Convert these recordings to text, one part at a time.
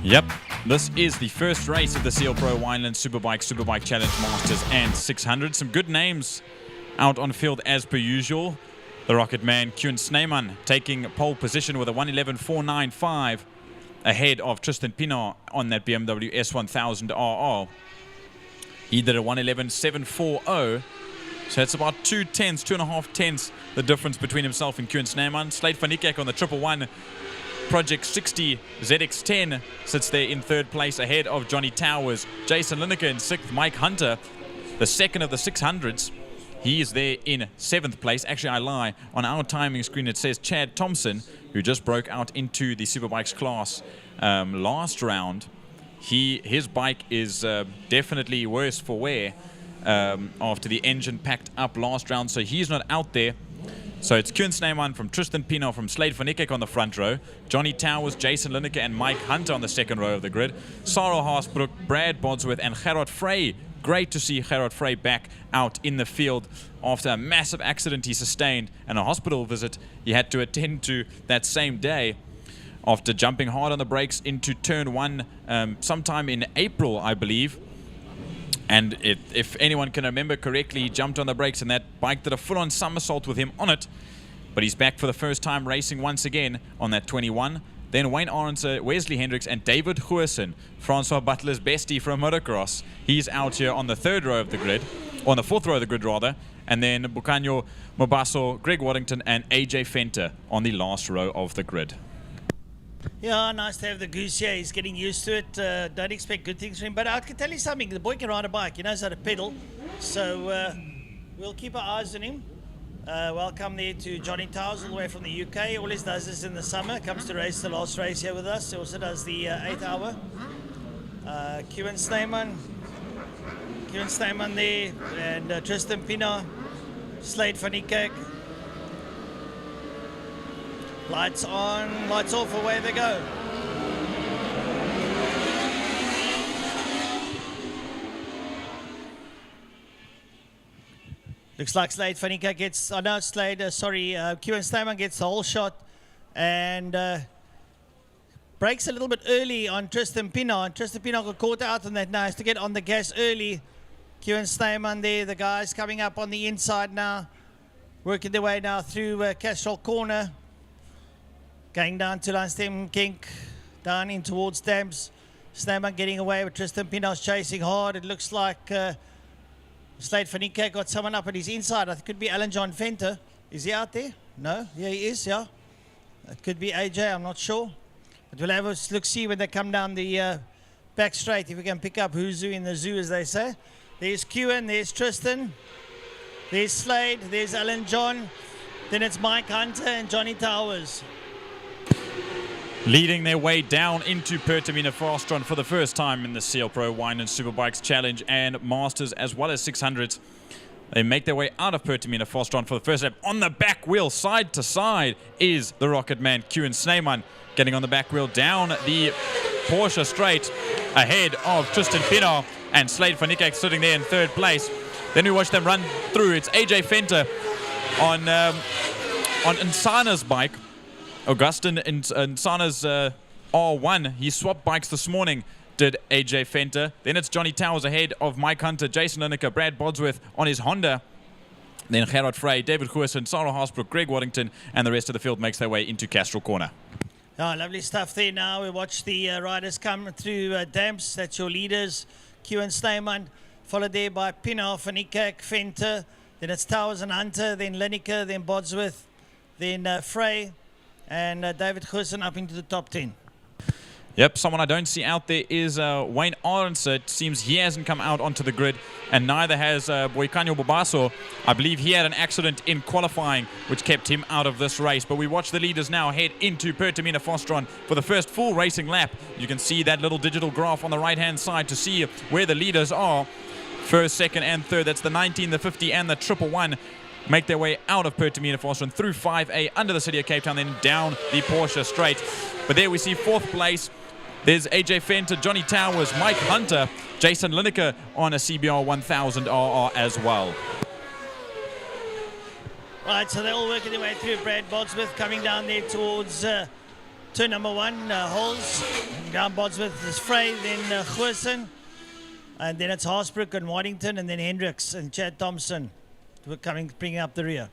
Yep, this is the first race of the SealPro Winelands Superbike Challenge Masters and 600. Some good names out on field as per usual. The Rocket Man, Koen Snyman, taking pole position with a 1:11.495 ahead of Tristan Pinard on that BMW S1000 RR. He did a 1:11.740. So it's about 2.5 tenths the difference between himself and Koen Snyman. Slate van Niekerk on the 111 Project 60 ZX10 sits there in third place ahead of Johnny Towers. Jason Lineker in sixth. Mike Hunter, the second of the 600s. He is there in seventh place. Actually, I lie. On our timing screen, it says Chad Thompson, who just broke out into the Superbikes class last round. His bike is definitely worse for wear after the engine packed up last round, so he's not out there. So it's Koen Snyman from Tristan Pinard from Slate van Niekerk on the front row, Johnny Towers, Jason Lineker and Mike Hunter on the second row of the grid, Sarah Haasbroek, Brad Bodsworth and Gerard Frey. Great to see Gerard Frey back out in the field after a massive accident he sustained and a hospital visit he had to attend to that same day after jumping hard on the brakes into turn one sometime in April, I believe. And if anyone can remember correctly, he jumped on the brakes and that bike did a full-on somersault with him on it. But he's back for the first time racing once again on that 21. Then Wayne Arendse, Wesley Hendricks and David Goosen, Francois Butler's bestie from motocross. He's out here on the third row of the grid, or on the fourth row of the grid rather. And then Bukanyo Mobaso, Greg Waddington and AJ Fenter on the last row of the grid. Yeah, nice to have the goose here. He's getting used to it. Don't expect good things from him. But I can tell you something. The boy can ride a bike. He knows how to pedal. So we'll keep our eyes on him. Welcome there to Johnny Towers all the way from the UK. Always does this in the summer. Comes to race the last race here with us. He also does the 8 hour. Koen Snyman. Koen Snyman there. And Tristan Pinard. Slate van Niekerk. Lights on, lights off, away they go. Looks like Slate van Niekerk gets, oh no, Slate, Koen Snyman gets the whole shot and breaks a little bit early on Tristan Pinard. Tristan Pinard got caught out on that now, has to get on the gas early. Koen Snyman there, the guys coming up on the inside now, working their way now through Castrol Corner. Going down to Lanstem Kink, down in towards Dams. Snyman getting away with Tristan Pinard's chasing hard. It looks like Slate van Niekerk got someone up at his inside. I think it could be Alan John Venter. Is he out there? No? Yeah, he is, yeah. It could be AJ, I'm not sure. But we'll have a look-see when they come down the back straight, if we can pick up who's who in the zoo, as they say. There's Koen, there's Tristan, there's Slade, there's Alan John. Then it's Mike Hunter and Johnny Towers. Leading their way down into Pertamina Fastron for the first time in the SealPro Winelands Superbikes Challenge and Masters as well as 600s. They make their way out of Pertamina Fastron for the first lap. On the back wheel, side to side, is the Rocket Man, Koen Snyman, getting on the back wheel down the Porsche straight ahead of Tristan Pinard and Slate van Niekerk sitting there in third place. Then we watch them run through. It's AJ Fenter on Nsana's bike. Augustin Nsana's R1. He swapped bikes this morning, did AJ Fenter. Then it's Johnny Towers ahead of Mike Hunter, Jason Lineker, Brad Bodsworth on his Honda. Then Gerard Frey, David Goosen, Sarah Haasbroek, Greg Waddington, and the rest of the field makes their way into Castrol Corner. Oh, lovely stuff there now. We watch the riders come through Damps. That's your leaders. Koen Snyman, followed there by Pinard, van Niekerk, Venter. Then it's Towers and Hunter, then Lineker, then Bodsworth, then Frey. And David Goosen up into the top 10. Yep, someone I don't see out there is Wayne Arendse. It seems he hasn't come out onto the grid, and neither has Bukanyo Mobaso. I believe he had an accident in qualifying, which kept him out of this race. But we watch the leaders now head into Pertamina Fastron for the first full racing lap. You can see that little digital graph on the right-hand side to see where the leaders are. First, second, and third. That's the 19, the 50, and the 111. Make their way out of Pertamina Fastron through 5A under the city of Cape Town, then down the Porsche straight. But there we see fourth place. There's AJ Fenter, Johnny Towers, Mike Hunter, Jason Lineker on a CBR 1000 RR as well. Right, so they're all working their way through. Brad Bodsworth coming down there towards turn number 1, Holes. Down Bodsworth is Frey, then Goosen. And then it's Haasbrook and Waddington, and then Hendricks and Chad Thompson bringing up the rear.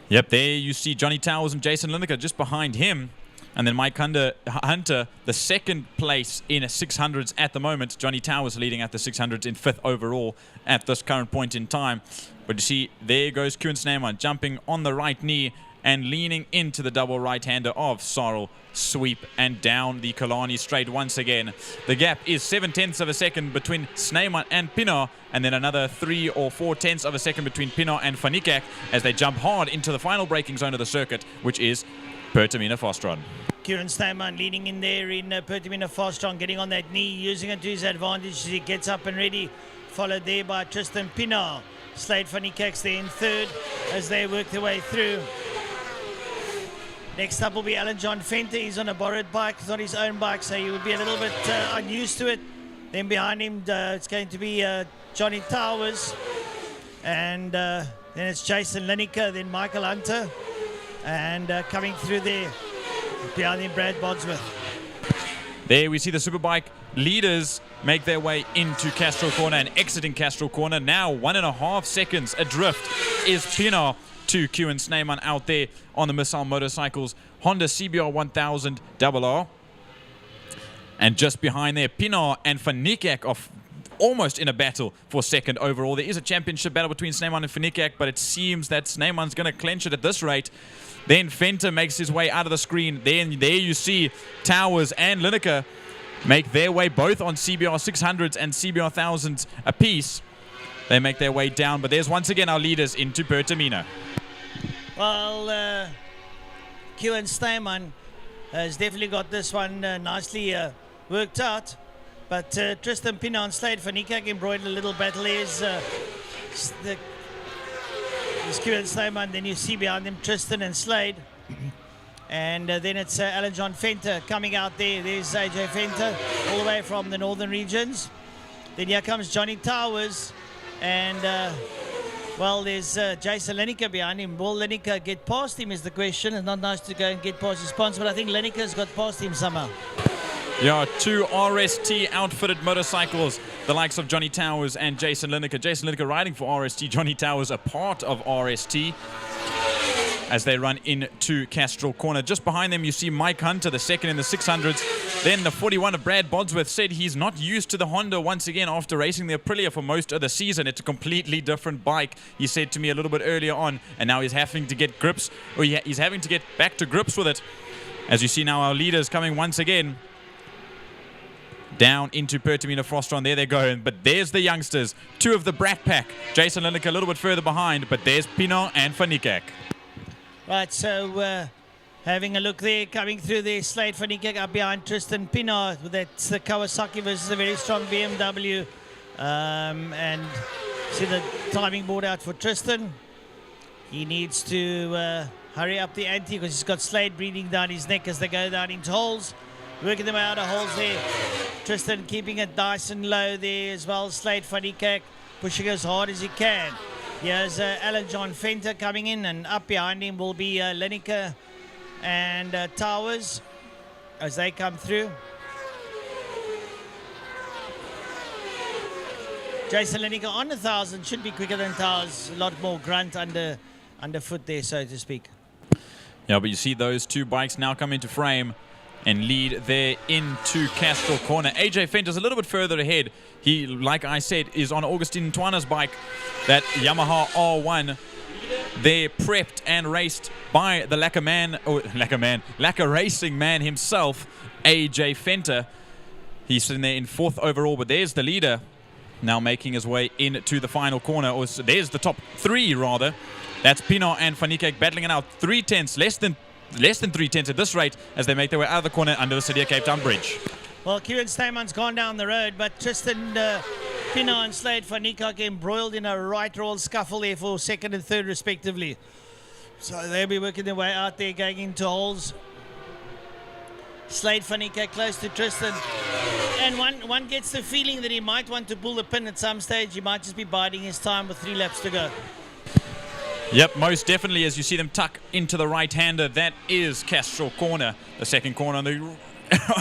Yep, there you see Johnny Towers and Jason Lineker just behind him. And then Mike Hunter, the second place in a 600s at the moment. Johnny Towers leading at the 600s in 5th overall at this current point in time. But you see, there goes Koen Sneeman jumping on the right knee and leaning into the double right-hander of Sorrel, sweep, and down the Kalani straight once again. The gap is 7/10 of a second between Sneeman and Pienaar, and then another 3 or 4/10 of a second between Pienaar and Van Niekerk as they jump hard into the final braking zone of the circuit, which is Pertamina Fastron. Kieran Snyman leaning in there in Pertamina Fastron, getting on that knee, using it to his advantage as he gets up and ready. Followed there by Tristan Pienaar. Slade Van Niekerk's there in 3rd as they work their way through. Next up will be Alan John Fenter. He's on a borrowed bike. It's not his own bike, so he will be a little bit unused to it. Then behind him, it's going to be Johnny Towers. And then it's Jason Lineker, then Michael Hunter. And coming through there, behind him, Brad Bodsworth. There we see the Superbike leaders make their way into Castrol Corner and exiting Castrol Corner. Now 1.5 seconds adrift is Pienaar to Koen Sneeman out there on the Missile Motorcycles Honda CBR 1000 RR. And just behind there, Pienaar and Van Niekerk are almost in a battle for 2nd overall. There is a championship battle between Sneeman and Van Niekerk, but it seems that Sneeman's going to clench it at this rate. Then Fenter makes his way out of the screen. Then there you see Towers and Lineker make their way both on CBR 600s and CBR 1000s apiece. They make their way down, but there's once again our leaders into Pertamina. Well, Koen Sneeman has definitely got this one nicely worked out. But Tristan Pienaar and Slade Van Niekerk embroidered a little battle. There's Koen Sneeman, then you see behind them Tristan and Slade. And then it's Alan John Fenter coming out there. There's AJ Fenter all the way from the northern regions. Then here comes Johnny Towers. And, well, there's Jason Lineker behind him. Will Lineker get past him is the question. It's not nice to go and get past his sponsor, but I think Lineker's got past him somehow. Yeah, 2 RST outfitted motorcycles, the likes of Johnny Towers and Jason Lineker. Jason Lineker riding for RST, Johnny Towers a part of RST as they run into Castrol Corner. Just behind them you see Mike Hunter, the 2nd in the 600s. Then the 41 of Brad Bodsworth said he's not used to the Honda once again after racing the Aprilia for most of the season. It's a completely different bike, he said to me a little bit earlier on, and now he's having to get grips, or he's having to get back to grips with it. As you see now our leaders coming once again down into Pertamina Fastron. There they go. But there's the youngsters. 2 of the Brat Pack. Jason Lineker a little bit further behind. But there's Pienaar and Van Niekerk. Right, so having a look there, coming through there, Slade Van Niekerk up behind Tristan Pienaar. That's the Kawasaki versus a very strong BMW. And see the timing board out for Tristan. He needs to hurry up the ante because he's got Slade breathing down his neck as they go down into holes. Working them out of holes there. Tristan keeping it nice and low there as well. Slade Van Niekerk pushing as hard as he can. Here's Alan John Fenter coming in, and up behind him will be Lineker and Towers as they come through. Jason Lineker on 1,000 should be quicker than Towers. A lot more grunt underfoot there, so to speak. Yeah, but you see those 2 bikes now come into frame and lead there into Castrol Corner. AJ Fenter's a little bit further ahead. He, like I said, is on Augustine Ntwana's bike, that Yamaha R1. They're prepped and raced by the Lacquer Racing man himself, AJ Fenter. He's sitting there in 4th overall, but there's the leader now making his way into the final corner. Or there's the top 3, rather. That's Pienaar and Van Niekerk battling it out. 3/10, less than 3/10 at this rate as they make their way out of the corner under the City of Cape Town Bridge. Well, Kieran Sneeman's gone down the road, but Tristan Pienaar and Slade Van Niekerk embroiled in a right roll scuffle there for 2nd and 3rd respectively. So they'll be working their way out there, going into holes. Slade Van Niekerk close to Tristan. And one gets the feeling that he might want to pull the pin at some stage. He might just be biding his time with 3 laps to go. Yep, most definitely. As you see them tuck into the right-hander, that is Castro corner, the second corner on the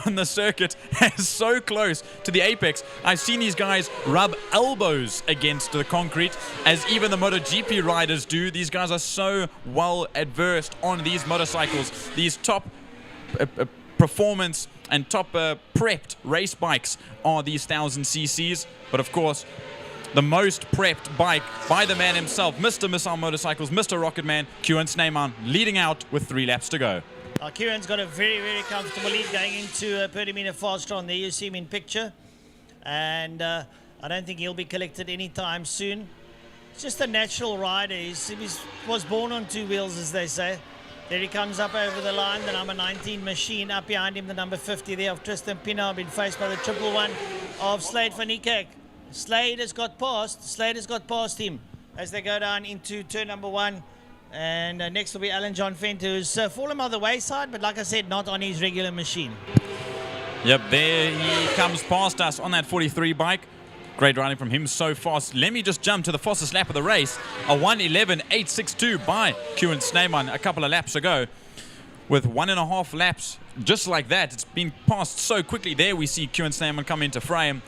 on the circuit, is so close to the apex. I've seen these guys rub elbows against the concrete, as even the MotoGP riders do. These guys are so well adversed on these motorcycles, these top performance and top prepped race bikes are these 1000 cc's. But of course, the most prepped bike by the man himself, Mr. Missile Motorcycles, Mr. Rocket Man, Kieran Snyman, leading out with 3 laps to go. Kieran's got a very, very comfortable lead going into Pertamina Fastron. There you see him in picture. And I don't think he'll be collected anytime soon. He's just a natural rider. He was born on 2 wheels, as they say. There he comes up over the line, the number 19 machine. Up behind him, the number 50 there of Tristan Pienaar, been faced by the 111 of Slade van Niekerk. Slade has got past him as they go down into turn number 1. And next will be Alan John Fent, who's fallen by the wayside, but like I said, not on his regular machine. Yep, there he comes past us on that 43 bike. Great riding from him so fast. Let me just jump to the fastest lap of the race. A 1:11.862 by Kieran Snyman a couple of laps ago. With 1.5 laps, just like that. It's been passed so quickly. There we see Kieran Snyman come into frame.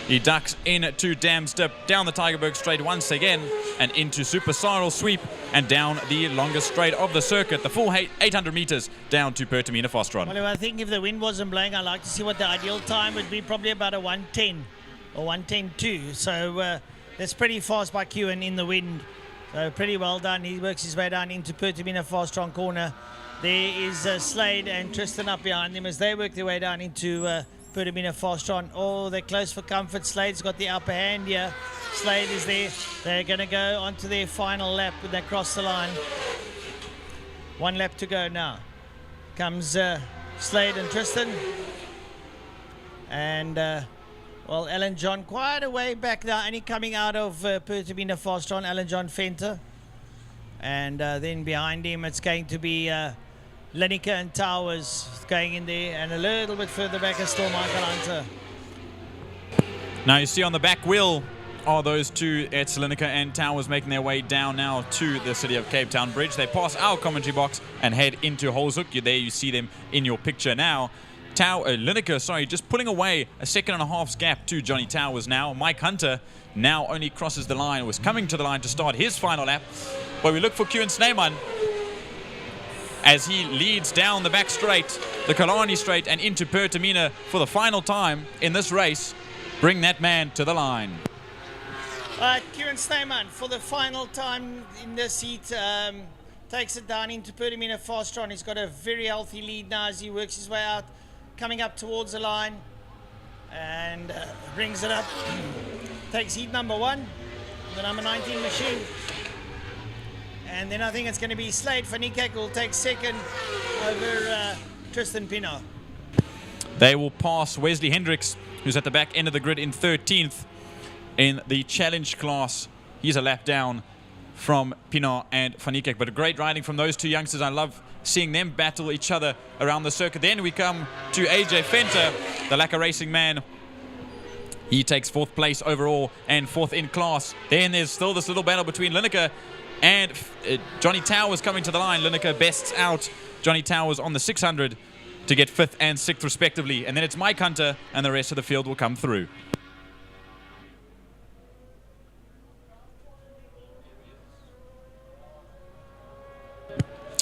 He ducks into Dam Stip, down the Tygerberg straight once again, and into Super Spiral Sweep, and down the longest straight of the circuit, the full 800 meters down to Pertamina Fastron. Well, I think if the wind wasn't blowing, I'd like to see what the ideal time would be, probably about a 1:10 or 1:10.2. So that's pretty fast by Kieran in the wind. So pretty well done. He works his way down into Pertamina Fastron corner. There is Slade and Tristan up behind him as they work their way down into Pertamina Fastron. Oh, they're close for comfort. Slade's got the upper hand here. Slade is there. They're going to go on to their final lap when they cross the line. 1 lap to go now. Comes Slade and Tristan. And, well, Alan John quite a way back now. Only coming out of Pertamina Fastron, Alan John Venter. And then behind him, it's going to be Lineker and Towers going in there, and a little bit further back is still Michael Hunter. Now you see on the back wheel are those two, it's Lineker and Towers, making their way down now to the City of Cape Town Bridge. They pass our commentary box and head into Holzhoek. There you see them in your picture now. Lineker, just pulling away a 1.5 gap to Johnny Towers now. Mike Hunter now only crosses the line, was coming to the line to start his final lap. But we look for Kieran Snyman as he leads down the back straight, the Kalani straight, and into Pertamina for the final time in this race. Bring that man to the line. Kieran Snyman, for the final time in this heat, takes it down into Pertamina Fastron. He's got a very healthy lead now as he works his way out, coming up towards the line, and brings it up. Takes heat number 1, the number 19 machine. And then I think it's going to be Slade van Niekerk who will take second over Tristan Pienaar. They will pass Wesley Hendricks, who's at the back end of the grid in 13th in the challenge class. He's a lap down from Pienaar and van Niekerk. But a great riding from those two youngsters. I love seeing them battle each other around the circuit. Then we come to AJ Venter, the Lacquer Racing man. He takes 4th place overall and 4th in class. Then there's still this little battle between Lineker and Johnny Towers coming to the line. Lineker bests out Johnny Towers on the 600 to get 5th and 6th respectively. And then it's Mike Hunter, and the rest of the field will come through.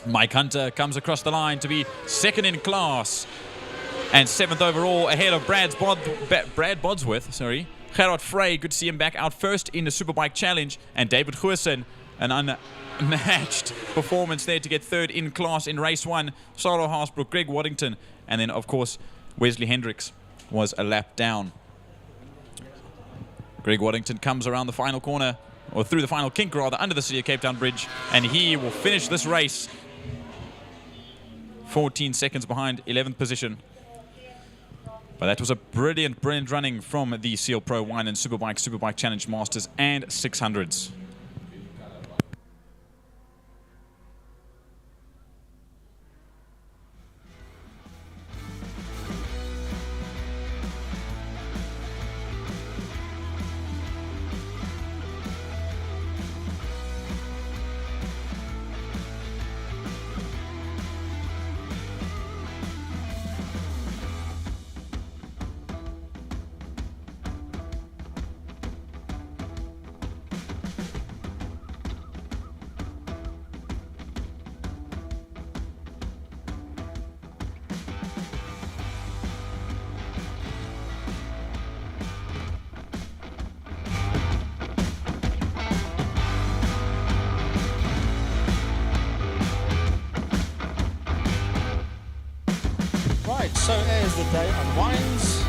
Mike Hunter comes across the line to be 2nd in class and 7th overall, ahead of Brad Bodsworth. Gerard Frey, good to see him back out first in the Superbike Challenge, and David Goosen, an unmatched performance there to get 3rd in class in race 1. Solo Haasbroek, Greg Waddington, and then of course Wesley Hendricks was a lap down. Greg Waddington comes around the final corner, or through the final kink rather, under the City of Cape Town Bridge, and he will finish this race 14 seconds behind 11th position. But that was a brilliant running from the SealPro Winelands Superbike Challenge Masters and 600's. is the day unwinds.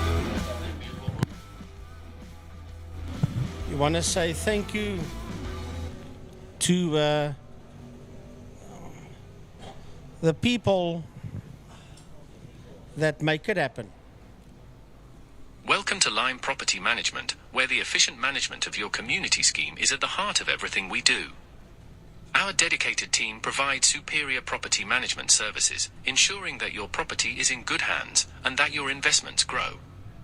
You want to say thank you to the people that make it happen. Welcome to Lime Property Management, where the efficient management of your community scheme is at the heart of everything we do. Our dedicated team provides superior property management services, ensuring that your property is in good hands and that your investments grow.